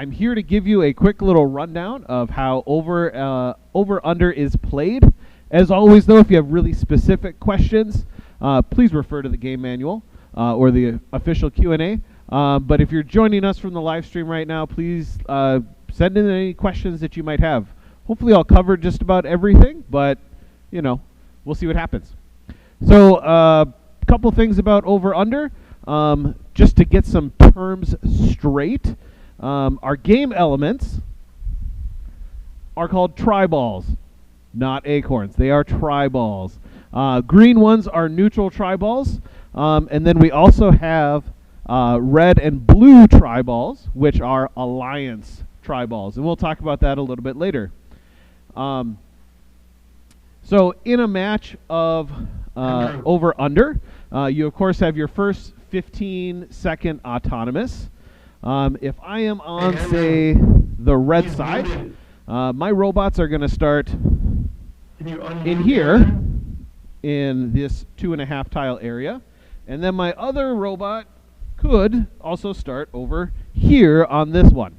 I'm here to give you a quick little rundown of how over-under is played. As always, though, if you have really specific questions, please refer to the game manual or the official Q&A. But if you're joining us from the live stream right now, please send in any questions that you might have. Hopefully I'll cover just about everything, but, you know, we'll see what happens. So a couple things about over-under. Just to get some terms straight, our game elements are called tri-balls, not acorns. They are tri-balls. Green ones are neutral tri-balls, and then we also have red and blue tri-balls, which are alliance tri-balls, and we'll talk about that a little bit later. So in a match of over-under, you of course have your first 15-second autonomous. If I am on, say, the red side, my robots are going to start in here, in this 2.5 tile area. And then my other robot could also start over here on this one.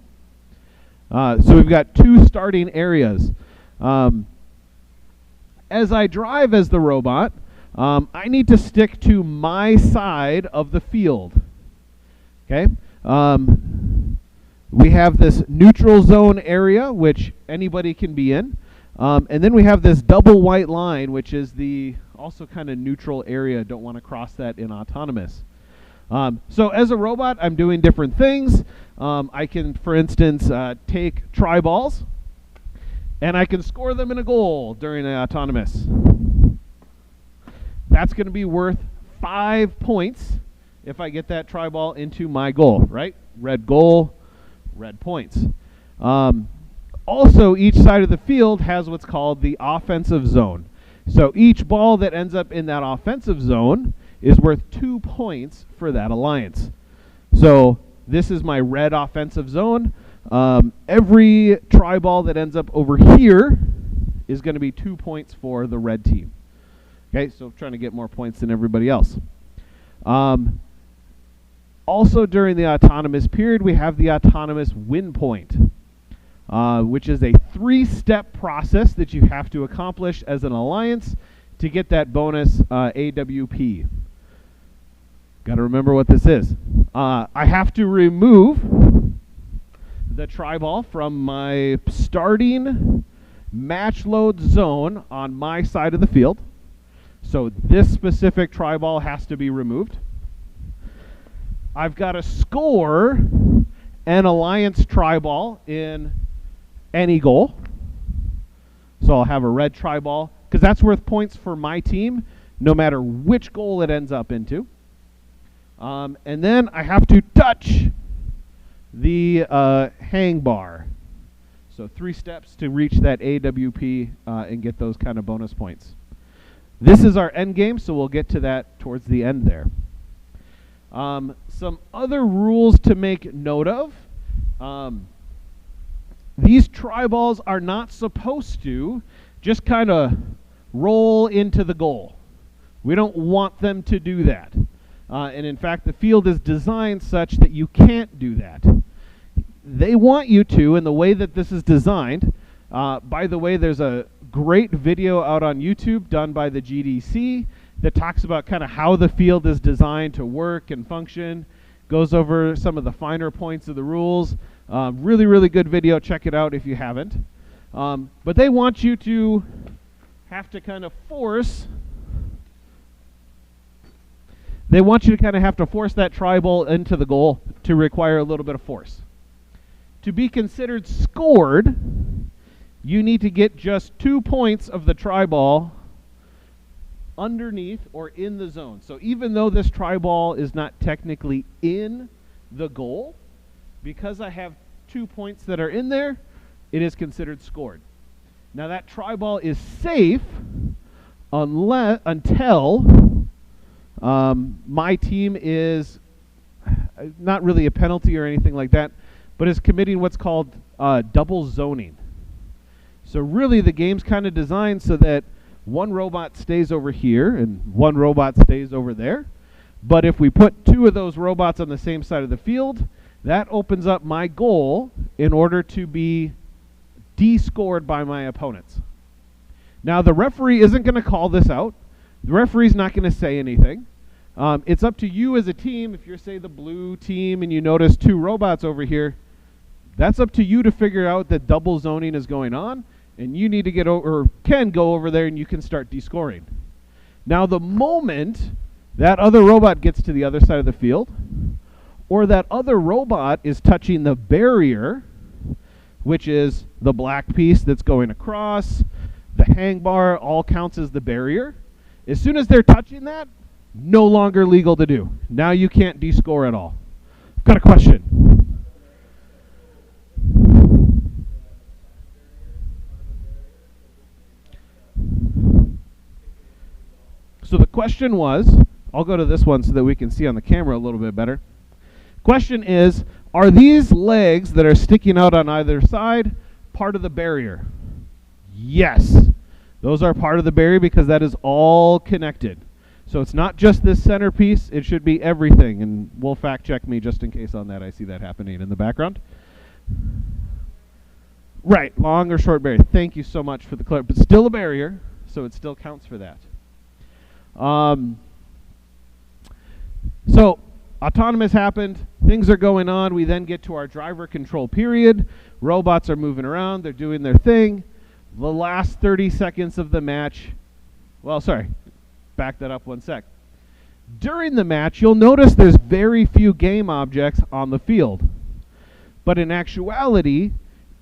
So we've got two starting areas. As I drive as the robot, I need to stick to my side of the field. Okay? We have this neutral zone area, which anybody can be in. And then we have this double white line, which is the also kind of neutral area. Don't want to cross that in autonomous. So as a robot, I'm doing different things. I can, for instance, take tri-balls, and I can score them in a goal during an autonomous. That's going to be worth 5 points if I get that tri-ball into my goal, right? Red goal, red points. Also, each side of the field has what's called the offensive zone. So each ball that ends up in that offensive zone is worth 2 points for that alliance. So this is my red offensive zone. Every tri-ball that ends up over here is going to be 2 points for the red team. Okay, so trying to get more points than everybody else. Also during the autonomous period, we have the autonomous win point, which is a 3-step process that you have to accomplish as an alliance to get that bonus AWP. Got to remember what this is. I have to remove the tri-ball from my starting match load zone on my side of the field. So this specific tri-ball has to be removed. I've got to score an alliance tri-ball in any goal. So I'll have a red tri-ball, because that's worth points for my team, no matter which goal it ends up into. And then I have to touch the hang bar. So 3 steps to reach that AWP and get those kind of bonus points. This is our end game, so we'll get to that towards the end there. Some other rules to make note of. These tri-balls are not supposed to just kind of roll into the goal. We don't want them to do that. And in fact, the field is designed such that you can't do that. They want you to, in the way that this is designed. By the way, there's a great video out on YouTube done by the GDC that talks about kind of how the field is designed to work and function, goes over some of the finer points of the rules. Really, really good video. Check it out if you haven't. But they want you to have to kind of force. They want you to kind of have to force that tri-ball into the goal to require a little bit of force. To be considered scored, you need to get just 2 points of the tri-ball underneath or in the zone. So even though this tri-ball is not technically in the goal, because I have 2 points that are in there, it is considered scored. Now that tri-ball is safe until my team is not really a penalty or anything like that, but is committing what's called double zoning. So really the game's kind of designed so that one robot stays over here and one robot stays over there. But if we put 2 of those robots on the same side of the field, that opens up my goal in order to be de-scored by my opponents. Now, the referee isn't going to call this out. The referee's not going to say anything. It's up to you as a team. If you're, say, the blue team and you notice 2 robots over here, that's up to you to figure out that double zoning is going on, and you need to get over, or can go over there, and you can start de-scoring. Now, the moment that other robot gets to the other side of the field, or that other robot is touching the barrier, which is the black piece that's going across, the hang bar all counts as the barrier. As soon as they're touching that, no longer legal to do. Now you can't de-score at all. I've got a question. So the question was, I'll go to this one so that we can see on the camera a little bit better. Question is, are these legs that are sticking out on either side part of the barrier? Yes. Those are part of the barrier because that is all connected. So it's not just this centerpiece, it should be everything. And we'll fact check me just in case on that. I see that happening in the background. Right, long or short barrier. Thank you so much for the clarity. But still a barrier, so it still counts for that. So autonomous happened, things are going on, we then get to our driver control period, robots are moving around, they're doing their thing. The last 30 seconds of the match, well, sorry, back that up one sec. During the match, you'll notice there's very few game objects on the field. But in actuality,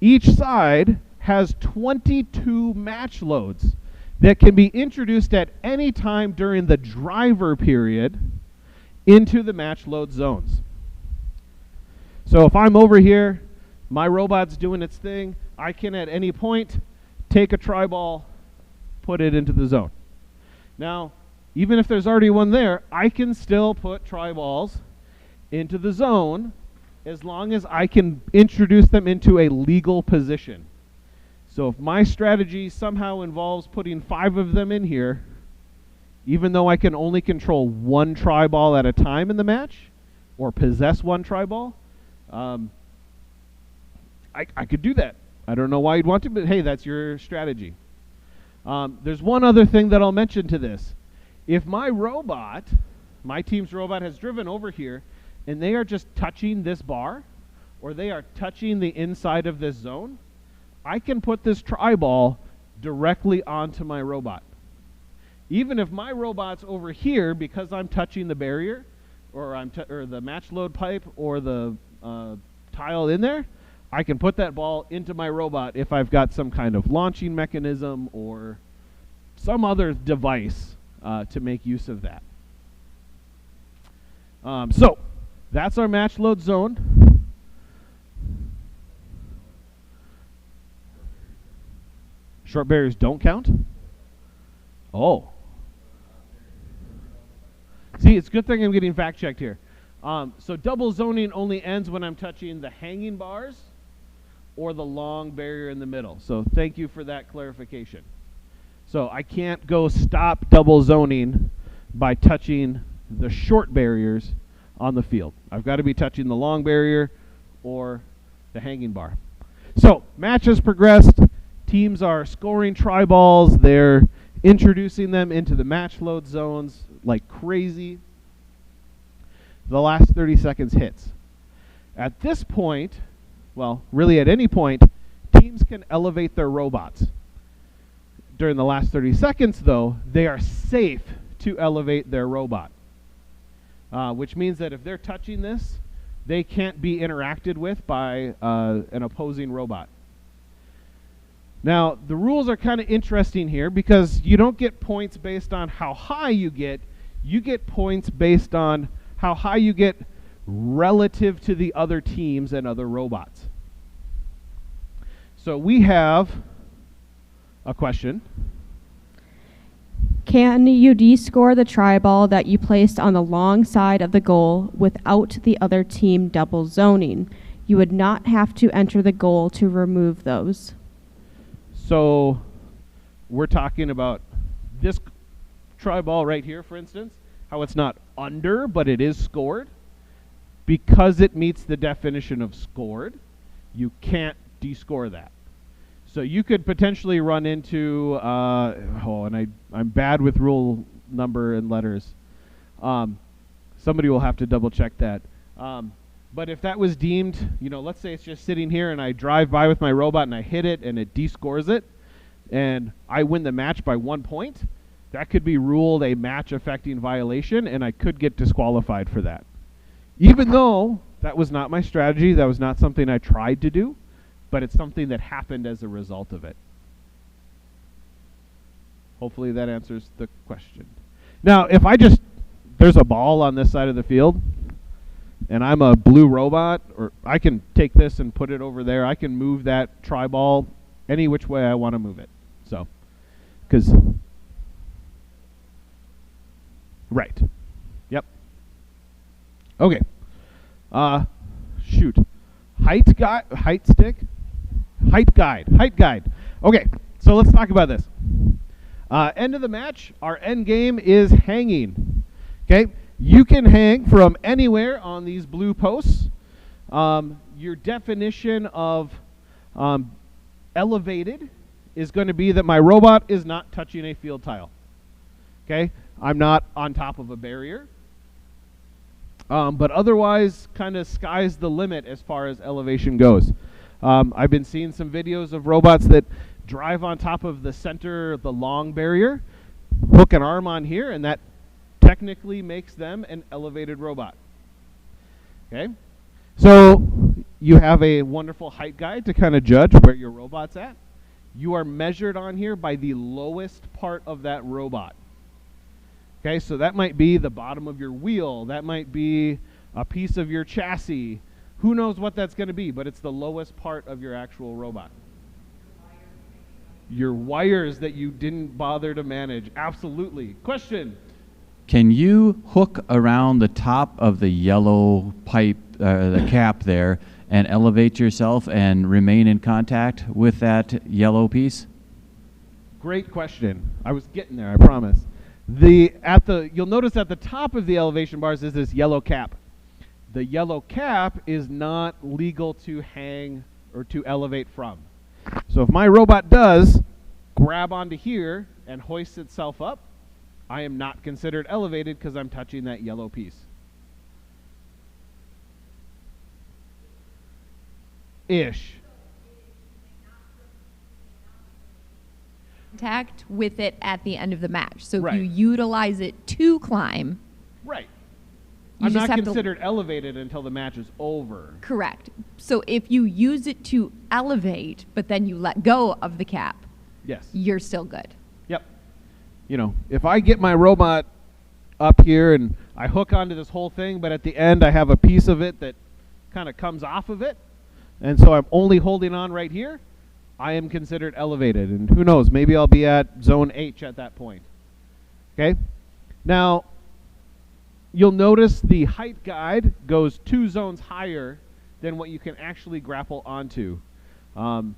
each side has 22 match loads that can be introduced at any time during the driver period into the match load zones. So if I'm over here, my robot's doing its thing, I can at any point take a tri-ball, put it into the zone. Now, even if there's already one there, I can still put tri-balls into the zone as long as I can introduce them into a legal position. So if my strategy somehow involves putting 5 of them in here, even though I can only control 1 tri-ball at a time in the match, or possess 1 tri-ball, I could do that. I don't know why you'd want to, but hey, that's your strategy. There's one other thing that I'll mention to this. If my robot, my team's robot, has driven over here, and they are just touching this bar, or they are touching the inside of this zone, I can put this tri-ball directly onto my robot. Even if my robot's over here, because I'm touching the barrier, or or the match load pipe, or the tile in there, I can put that ball into my robot if I've got some kind of launching mechanism or some other device to make use of that. So that's our match load zone. Short barriers don't count? Oh. See, it's a good thing I'm getting fact checked here. So double zoning only ends when I'm touching the hanging bars or the long barrier in the middle. So thank you for that clarification. So I can't go stop double zoning by touching the short barriers on the field. I've got to be touching the long barrier or the hanging bar. So match has progressed. Teams are scoring tri-balls. They're introducing them into the match load zones like crazy. The last 30 seconds hits. At this point, well, really at any point, teams can elevate their robots. During the last 30 seconds, though, they are safe to elevate their robot, which means that if they're touching this, they can't be interacted with by an opposing robot. Now, the rules are kind of interesting here because you don't get points based on how high you get points based on how high you get relative to the other teams and other robots. So we have a question. Can you de-score the tri-ball that you placed on the long side of the goal without the other team double zoning? You would not have to enter the goal to remove those. So we're talking about this tri-ball right here, for instance, how it's not under, but it is scored. Because it meets the definition of scored, You can't descore that. So you could potentially run into, I'm bad with rule number and letters. Somebody will have to double check that. But if that was deemed, let's say it's just sitting here and I drive by with my robot and I hit it and it descores it, and I win the match by 1 point, that could be ruled a match affecting violation, and I could get disqualified for that. Even though that was not my strategy, that was not something I tried to do, but it's something that happened as a result of it. Hopefully that answers the question. Now, if there's a ball on this side of the field, and I'm a blue robot, or I can take this and put it over there. I can move that tri-ball any which way I want to move it. So, right. Yep. Okay. Shoot. Height guide. Okay, so let's talk about this. End of the match, our end game is hanging. Okay, you can hang from anywhere on these blue posts. Your definition of elevated is going to be that my robot is not touching a field tile. Okay, I'm not on top of a barrier. But otherwise, kind of sky's the limit as far as elevation goes. I've been seeing some videos of robots that drive on top of the center, the long barrier, hook an arm on here, and that technically makes them an elevated robot. Okay? So you have a wonderful height guide to kind of judge where your robot's at. You are measured on here by the lowest part of that robot. Okay, so that might be the bottom of your wheel. That might be a piece of your chassis. Who knows what that's going to be, but it's the lowest part of your actual robot. Your wires that you didn't bother to manage. Absolutely. Question? Can you hook around the top of the yellow pipe, the cap there, and elevate yourself and remain in contact with that yellow piece? Great question. I was getting there, I promise. You'll notice at the top of the elevation bars is this yellow cap. The yellow cap is not legal to hang or to elevate from. So if my robot does grab onto here and hoists itself up, I am not considered elevated because I'm touching that yellow piece. Ish. Contact with it at the end of the match. So Right. if you utilize it to climb, Right. you I'm just not have considered elevated until the match is over. correct. So if you use it to elevate, but then you let go of the cap, Yes. you're still good. Yep. If I get my robot up here and I hook onto this whole thing, but at the end I have a piece of it that kind of comes off of it, and so I'm only holding on right here, I am considered elevated. And who knows, maybe I'll be at zone H at that point. Okay? Now, you'll notice the height guide goes 2 zones higher than what you can actually grapple onto. The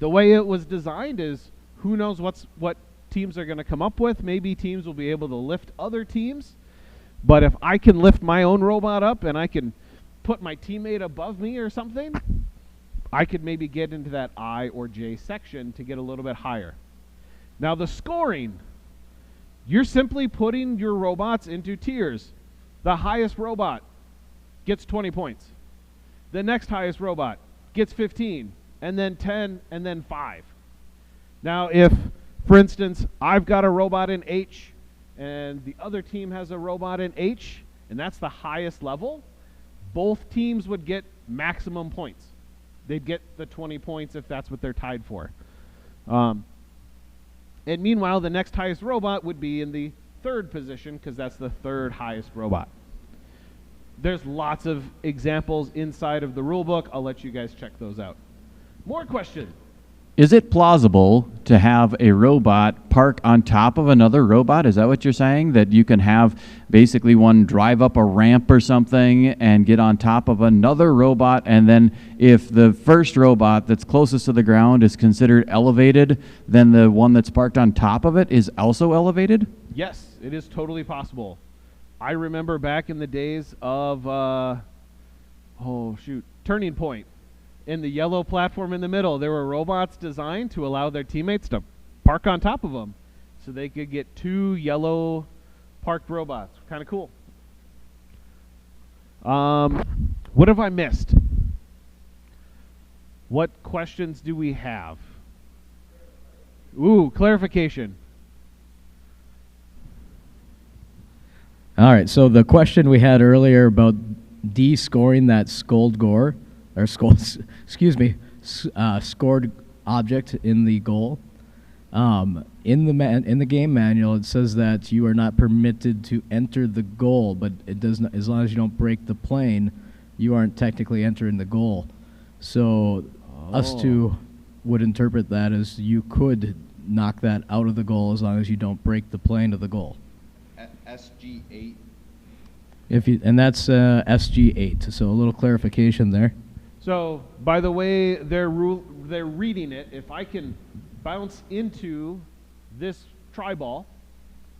way it was designed is, who knows what teams are going to come up with. Maybe teams will be able to lift other teams. But if I can lift my own robot up and I can put my teammate above me or something, I could maybe get into that I or J section to get a little bit higher. Now the scoring, you're simply putting your robots into tiers. The highest robot gets 20 points. The next highest robot gets 15, and then 10, and then 5. Now if, for instance, I've got a robot in H, and the other team has a robot in H, and that's the highest level, both teams would get maximum points. They'd get the 20 points if that's what they're tied for. And meanwhile, the next highest robot would be in the 3rd position because that's the 3rd highest robot. There's lots of examples inside of the rulebook. I'll let you guys check those out. More questions? Is it plausible to have a robot park on top of another robot? Is that what you're saying? That you can have basically one drive up a ramp or something and get on top of another robot, and then if the first robot that's closest to the ground is considered elevated, then the one that's parked on top of it is also elevated? Yes, it is totally possible. I remember back in the days of, Turning Point. in the yellow platform in the middle, there were robots designed to allow their teammates to park on top of them. So they could get 2 yellow parked robots. Kind of cool. What have I missed? What questions do we have? Ooh, clarification. All right, so the question we had earlier about de-scoring that scored gore, or excuse me, scored object in the goal. In the game manual, it says that you are not permitted to enter the goal, but it does not, as long as you don't break the plane, you aren't technically entering the goal. So us two would interpret that as you could knock that out of the goal as long as you don't break the plane of the goal. SG8. And that's SG8. So a little clarification there. So, by the way, they're reading it. If I can bounce into this tri-ball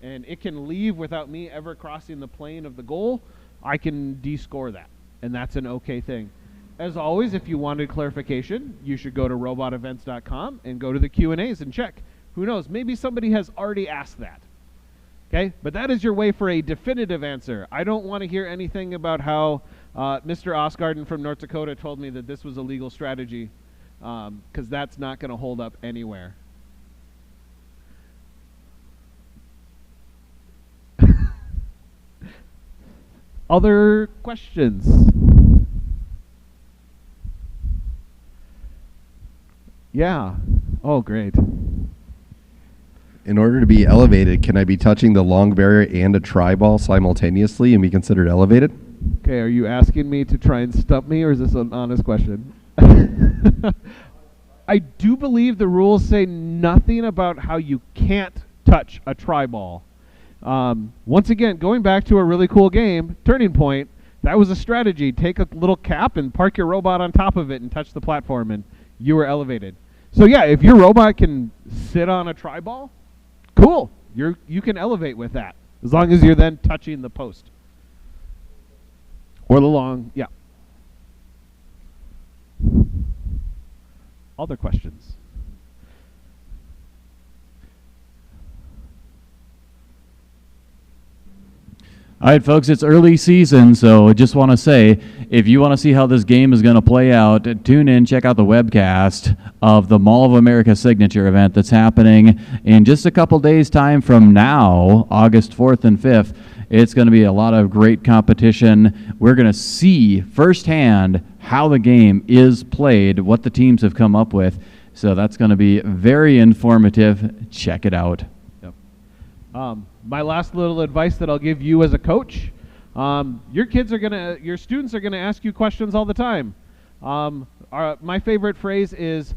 and it can leave without me ever crossing the plane of the goal, I can de-score that. And that's an okay thing. As always, if you wanted clarification, you should go to robotevents.com and go to the Q&As and check. Who knows? Maybe somebody has already asked that. Okay? But that is your way for a definitive answer. I don't want to hear anything about how Mr. Osgarden from North Dakota told me that this was a legal strategy, because that's not going to hold up anywhere. Other questions? Yeah. Oh, great. In order to be elevated, can I be touching the long barrier and a tri-ball simultaneously and be considered elevated? Okay, are you asking me to try and stump me, or is this an honest question? I do believe the rules say nothing about how you can't touch a tri-ball. Once again, going back to a really cool game, Turning Point, that was a strategy. Take a little cap and park your robot on top of it and touch the platform, and you were elevated. So yeah, if your robot can sit on a tri-ball, cool. You can elevate with that, as long as you're then touching the post. Or the long, yeah. Other questions? All right, folks, it's early season, so I just want to say, if you want to see how this game is going to play out, tune in, check out the webcast of the Mall of America Signature event that's happening in just a couple days' time from now, August 4th and 5th. It's going to be a lot of great competition. We're going to see firsthand how the game is played, what the teams have come up with. So that's going to be very informative. Check it out. Yep. My last little advice that I'll give you as a coach, your students are gonna ask you questions all the time. My favorite phrase is,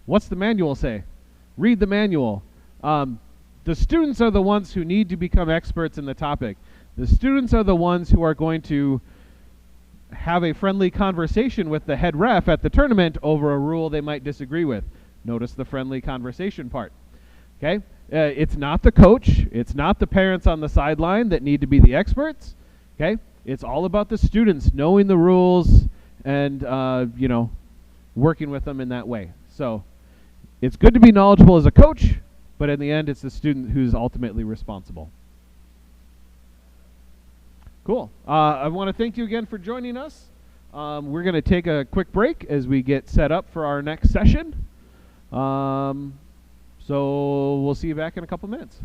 what's the manual say? Read the manual. The students are the ones who need to become experts in the topic. The students are the ones who are going to have a friendly conversation with the head ref at the tournament over a rule they might disagree with. Notice the friendly conversation part. Okay? It's not the coach, it's not the parents on the sideline that need to be the experts. Okay? It's all about the students knowing the rules and working with them in that way. So it's good to be knowledgeable as a coach, but in the end it's the student who's ultimately responsible. Cool. I want to thank you again for joining us. We're going to take a quick break as we get set up for our next session. So we'll see you back in a couple minutes.